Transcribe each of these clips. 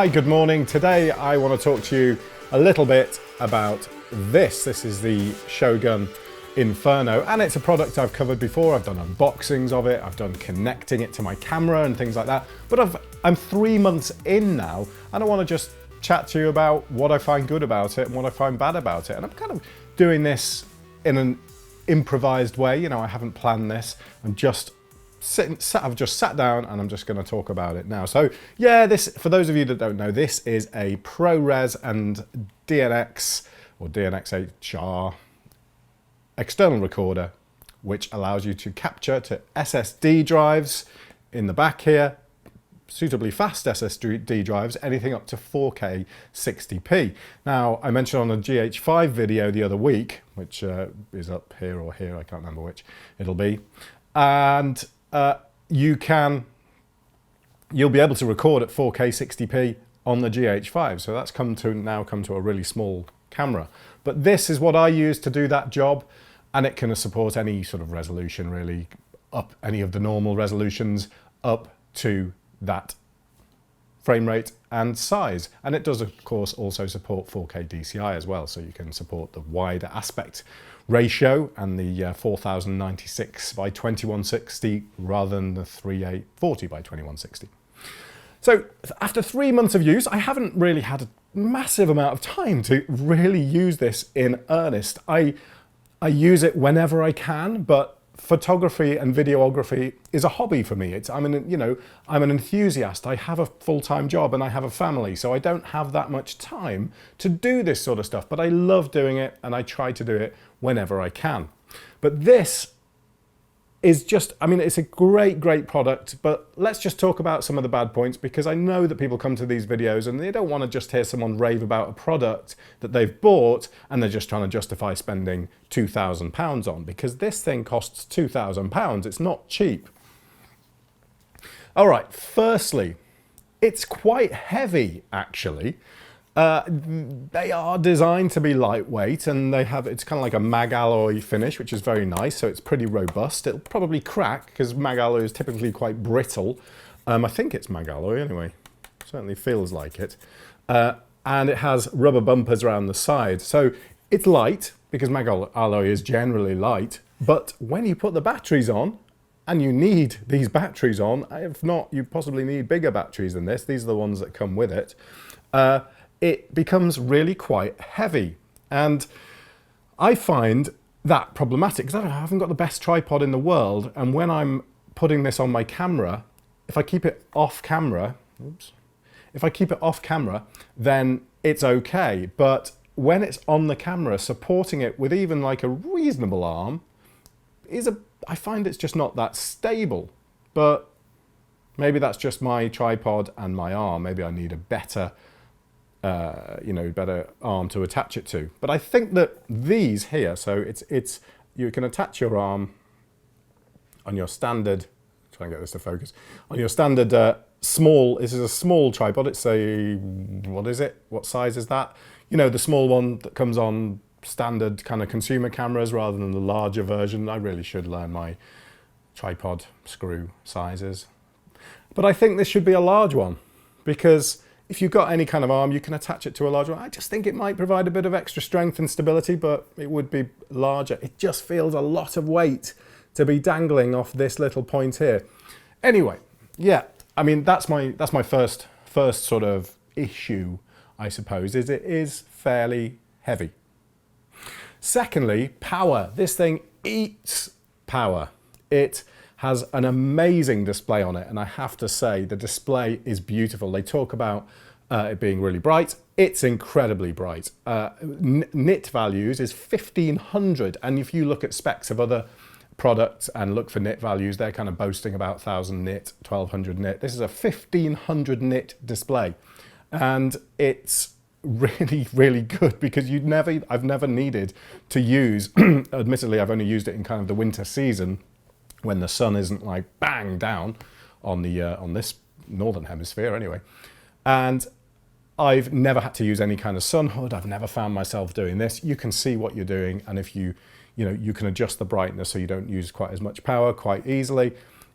Hi, good morning. Today I want to talk to you a little bit about this. This is the Shogun Inferno, and it's a product I've covered before. I've done unboxings of it, I've done connecting it to my camera and things like that. But I'm 3 months in now, and I want to just chat to you about what I find good about it and what I find bad about it. And I'm kind of doing this in an improvised way. You know, I haven't planned this. I've just sat down and I'm just going to talk about it now. So yeah, this, for those of you that don't know, this is a ProRes and DNX or DNxHR external recorder, which allows you to capture to SSD drives in the back here, suitably fast SSD drives, anything up to 4K 60p. Now, I mentioned on a GH5 video the other week, which is up here or here, I can't remember which it'll be, and you'll be able to record at 4K 60p on the GH5. So that's now come to a really small camera. But this is what I use to do that job, and it can support any sort of resolution really, up any of the normal resolutions up to that frame rate and size. And it does of course also support 4K DCI as well, so you can support the wider aspect ratio and the 4096 by 2160 rather than the 3840 by 2160. So after 3 months of use, I haven't really had a massive amount of time to really use this in earnest. I use it whenever I can, but photography and videography is a hobby for me. I'm an enthusiast. I have a full-time job and I have a family, so I don't have that much time to do this sort of stuff, but I love doing it and I try to do it whenever I can. But this is just, it's a great product, but let's just talk about some of the bad points, because I know that people come to these videos and they don't want to just hear someone rave about a product that they've bought and they're just trying to justify spending £2,000 on, because this thing costs £2,000. It's not cheap. All right, firstly, it's quite heavy actually. They are designed to be lightweight, and it's kind of like a mag alloy finish, which is very nice, so it's pretty robust. It'll probably crack because mag alloy is typically quite brittle. I think it's mag alloy anyway, certainly feels like it. And it has rubber bumpers around the side, so it's light because mag alloy is generally light, but when you put the batteries on, and you need these batteries on, if not, you possibly need bigger batteries than this. These are the ones that come with it. It becomes really quite heavy, and I find that problematic because I haven't got the best tripod in the world, and when I'm putting this on my camera, if I keep it off camera, then it's okay, but when it's on the camera, supporting it with even like a reasonable arm I find it's just not that stable. But maybe that's just my tripod and my arm. Maybe I need a better better arm to attach it to. But I think that these here, so you can attach your arm on your standard, try and get this to focus, on your standard this is a small tripod. It's what size is that? You know, the small one that comes on standard kind of consumer cameras rather than the larger version. I really should learn my tripod screw sizes. But I think this should be a large one, because if you've got any kind of arm, you can attach it to a large one. I just think it might provide a bit of extra strength and stability, but it would be larger. It just feels a lot of weight to be dangling off this little point here. Anyway, yeah, that's my first sort of issue, I suppose, is it is fairly heavy. Secondly, power. This thing eats power. It has an amazing display on it, and I have to say the display is beautiful. They talk about it being really bright. It's incredibly bright. Nit values is 1500, and if you look at specs of other products and look for nit values, they're kind of boasting about 1000 nit, 1200 nit. This is a 1500 nit display, and it's really good, because I've never needed to use, admittedly I've only used it in kind of the winter season when the sun isn't like bang down on this northern hemisphere anyway, and I've never had to use any kind of sun hood. I've never found myself doing this. You can see what you're doing, and if you can adjust the brightness so you don't use quite as much power quite easily.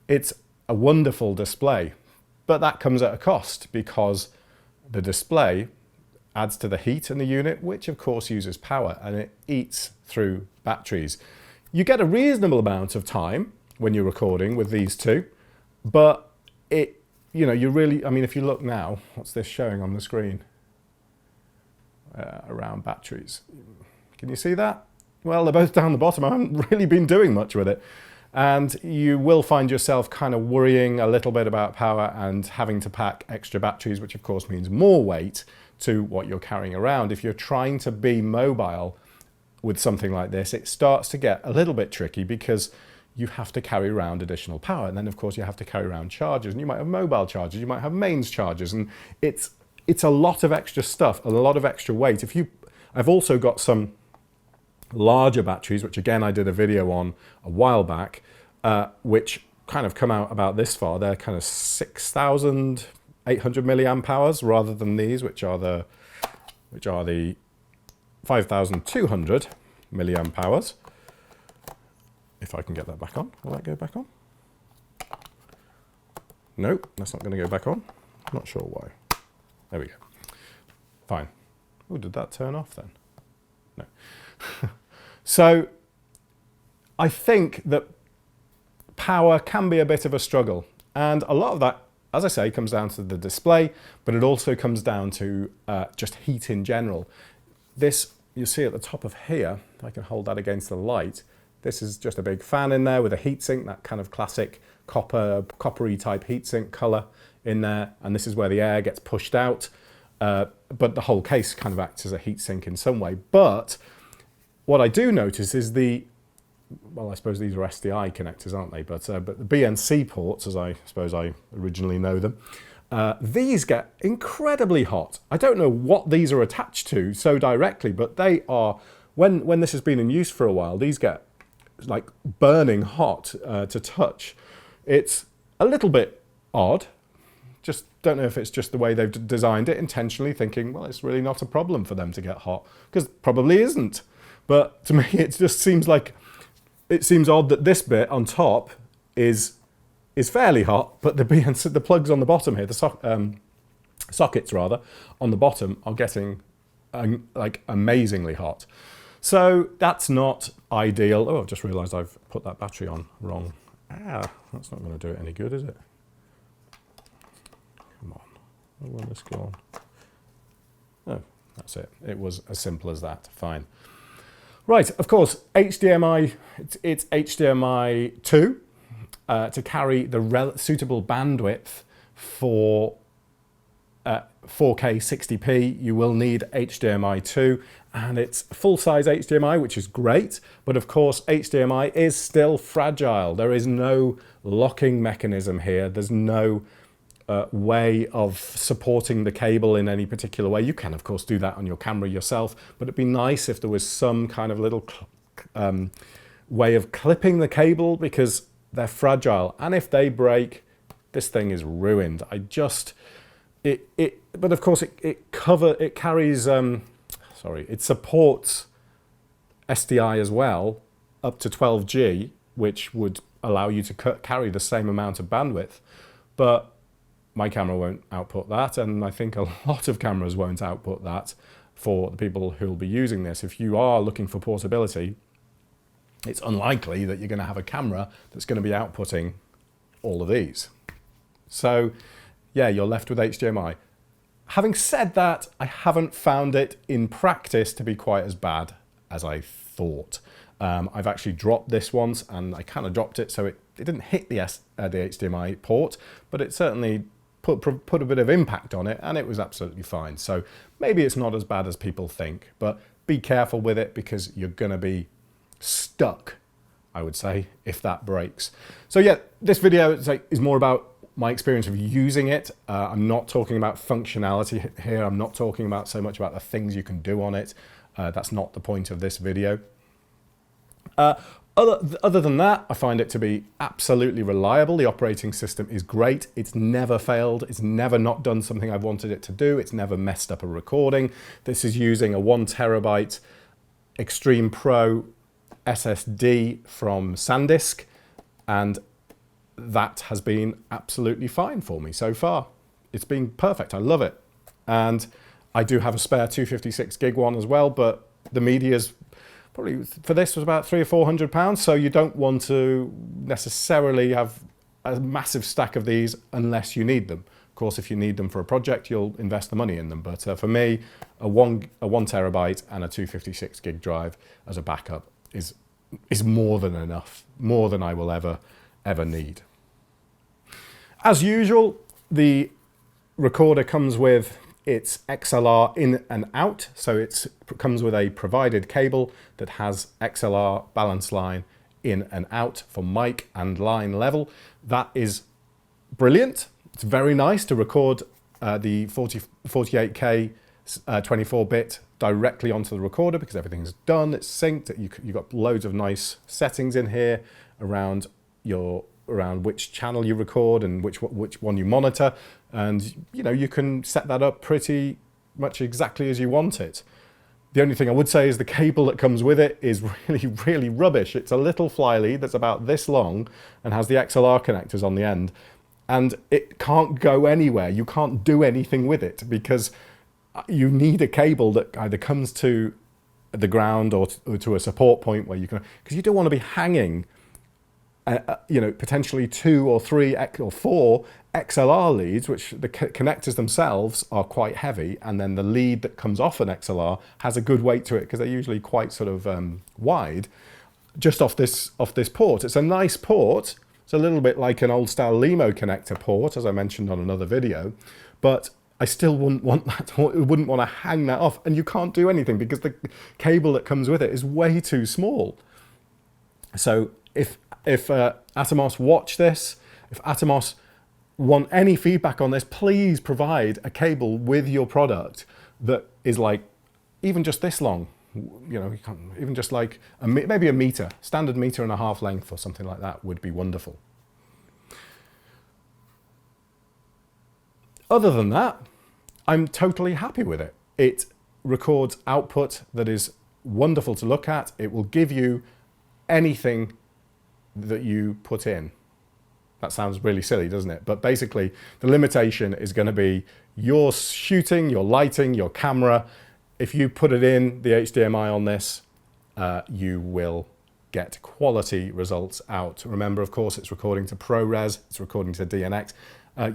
It's a wonderful display, but that comes at a cost, because The display adds to the heat in the unit, which of course uses power, and it eats through batteries. You get a reasonable amount of time when you're recording with these two, but you really, I mean, if you look now, what's this showing on the screen? Around batteries. Can you see that? Well, they're both down the bottom. I haven't really been doing much with it. And you will find yourself kind of worrying a little bit about power and having to pack extra batteries, which of course means more weight to what you're carrying around. If you're trying to be mobile with something like this, it starts to get a little bit tricky because you have to carry around additional power. And then of course you have to carry around chargers, and you might have mobile chargers, you might have mains chargers, and it's a lot of extra stuff, a lot of extra weight. I've also got some larger batteries, which again I did a video on a while back, which kind of come out about this far. They're kind of 6,800 milliamp hours rather than these, which are the 5,200 milliamp hours. If I can get that back on, will that go back on? Nope, that's not going to go back on. I'm not sure why. There we go. Fine. Oh, did that turn off then? No. So I think that power can be a bit of a struggle. And a lot of that, as I say, comes down to the display, but it also comes down to just heat in general. This, you see at the top of here, if I can hold that against the light, this is just a big fan in there with a heatsink, that kind of classic coppery type heatsink color in there. And this is where the air gets pushed out. But the whole case kind of acts as a heatsink in some way. But what I do notice is well, I suppose these are SDI connectors, aren't they? But the BNC ports, as I suppose I originally know them, these get incredibly hot. I don't know what these are attached to so directly, but they are, when this has been in use for a while, these get like burning hot to touch. It's a little bit odd. Just don't know if it's just the way they've designed it intentionally, thinking, well, it's really not a problem for them to get hot, because probably isn't. But to me, it just seems like, it seems odd that this bit on top is fairly hot, but the plugs on the bottom here, the sockets rather, on the bottom are getting like amazingly hot. So that's not ideal. Oh, I've just realized I've put that battery on wrong. That's not going to do it any good, is it? Come on, where will this go on? Oh, that's it. It was as simple as that. Fine. Right, of course, HDMI, it's HDMI 2 to carry the suitable bandwidth for 4K 60p. You will need HDMI 2, and it's full-size HDMI, which is great, but of course HDMI is still fragile. There is no locking mechanism here. There's no way of supporting the cable in any particular way. You can of course do that on your camera yourself, but it'd be nice if there was some kind of little way of clipping the cable, because they're fragile, and if they break, this thing is ruined. But of course it carries it supports SDI as well, up to 12G, which would allow you to carry the same amount of bandwidth, but my camera won't output that, and I think a lot of cameras won't output that for the people who will be using this. If you are looking for portability, it's unlikely that you're going to have a camera that's going to be outputting all of these. So yeah, you're left with HDMI. Having said that, I haven't found it in practice to be quite as bad as I thought. I've actually dropped this once, and I kind of dropped it so it didn't hit the HDMI port, but it certainly put a bit of impact on it, and it was absolutely fine. So maybe it's not as bad as people think, but be careful with it, because you're going to be stuck, I would say, if that breaks. So yeah, this video is more about my experience of using it. I'm not talking about functionality here. I'm not talking about so much about the things you can do on it. That's not the point of this video. Other than that, I find it to be absolutely reliable. The operating system is great. It's never failed. It's never not done something I've wanted it to do. It's never messed up a recording. This is using a 1 terabyte Extreme Pro SSD from SanDisk, and that has been absolutely fine for me so far. It's been perfect. I love it. And I do have a spare 256 gig one as well, but the media's probably, for this, was about £300 or £400, so you don't want to necessarily have a massive stack of these unless you need them. Of course, if you need them for a project, you'll invest the money in them. But for me, a one terabyte and a 256 gig drive as a backup is more than enough, more than I will ever need. As usual, the recorder comes with its XLR in and out, so it comes with a provided cable that has XLR balance line in and out for mic and line level. That is brilliant. It's very nice to record the 48K 24-bit directly onto the recorder because everything's done, it's synced. You've got loads of nice settings in here around which channel you record and which one you monitor, and you can set that up pretty much exactly as you want it. The only thing I would say is the cable that comes with it is really rubbish. It's a little fly lead that's about this long and has the XLR connectors on the end, and it can't go anywhere. You can't do anything with it because you need a cable that either comes to the ground or to a support point where you can, because you don't want to be hanging potentially 2 or 3 or 4 XLR leads, which the connectors themselves are quite heavy, and then the lead that comes off an XLR has a good weight to it because they're usually quite sort of wide, just off this port. It's a nice port. It's a little bit like an old style LEMO connector port, as I mentioned on another video, but I still wouldn't want to hang that off, and you can't do anything because the cable that comes with it is way too small. So if Atomos watch this, if Atomos want any feedback on this, please provide a cable with your product that is like even just this long. You can't, even just like maybe a meter, standard 1.5 meter length or something like that would be wonderful. Other than that, I'm totally happy with it. It records output that is wonderful to look at. It will give you anything that you put in. That sounds really silly, doesn't it? But basically, the limitation is going to be your shooting, your lighting, your camera. If you put it in the HDMI on this, you will get quality results out. Remember, of course, it's recording to ProRes, it's recording to DNX.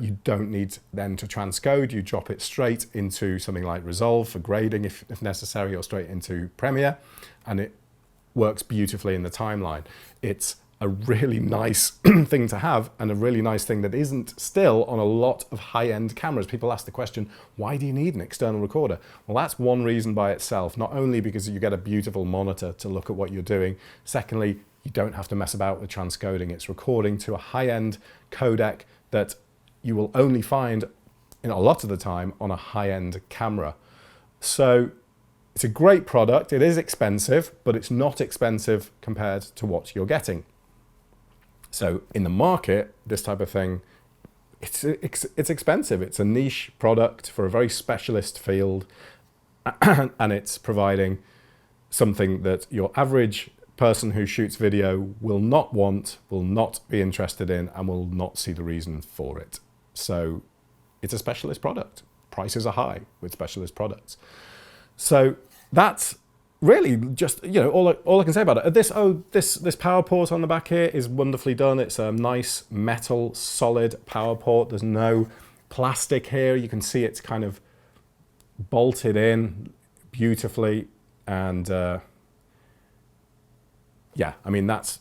You don't need then to transcode. You drop it straight into something like Resolve for grading if necessary, or straight into Premiere, and it works beautifully in the timeline. It's a really nice thing to have, and a really nice thing that isn't still on a lot of high-end cameras. People ask the question, why do you need an external recorder? Well, that's one reason by itself, not only because you get a beautiful monitor to look at what you're doing. Secondly, you don't have to mess about with transcoding. It's recording to a high-end codec that you will only find a lot of the time on a high-end camera. So it's a great product. It is expensive, but it's not expensive compared to what you're getting. So in the market, this type of thing, it's expensive. It's a niche product for a very specialist field, and it's providing something that your average person who shoots video will not want, will not be interested in, and will not see the reason for it. So it's a specialist product. Prices are high with specialist products. So that's really just, all I can say about it. This power port on the back here is wonderfully done. It's a nice metal, solid power port. There's no plastic here. You can see it's kind of bolted in beautifully. And yeah, I mean, that's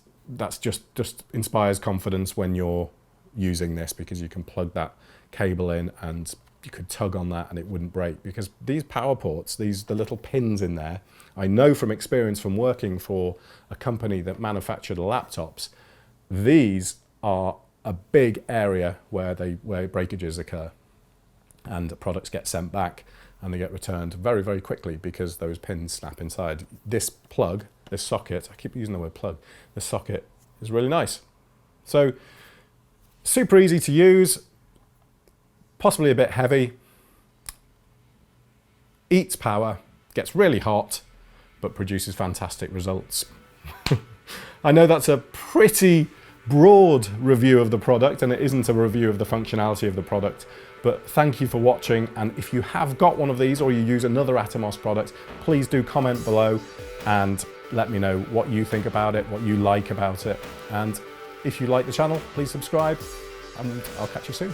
just inspires confidence when you're using this, because you can plug that cable in and you could tug on that and it wouldn't break, because these power ports, the little pins in there, I know from experience from working for a company that manufactured laptops, these are a big area where breakages occur, and products get sent back and they get returned very, very quickly because those pins snap inside. This plug, this socket, I keep using the word plug, this socket is really nice. So super easy to use, possibly a bit heavy, eats power, gets really hot, but produces fantastic results. I know that's a pretty broad review of the product, and it isn't a review of the functionality of the product, But thank you for watching, and if you have got one of these or you use another Atomos product, please do comment below and let me know what you think about it, what you like about it. And if you like the channel, please subscribe, and I'll catch you soon.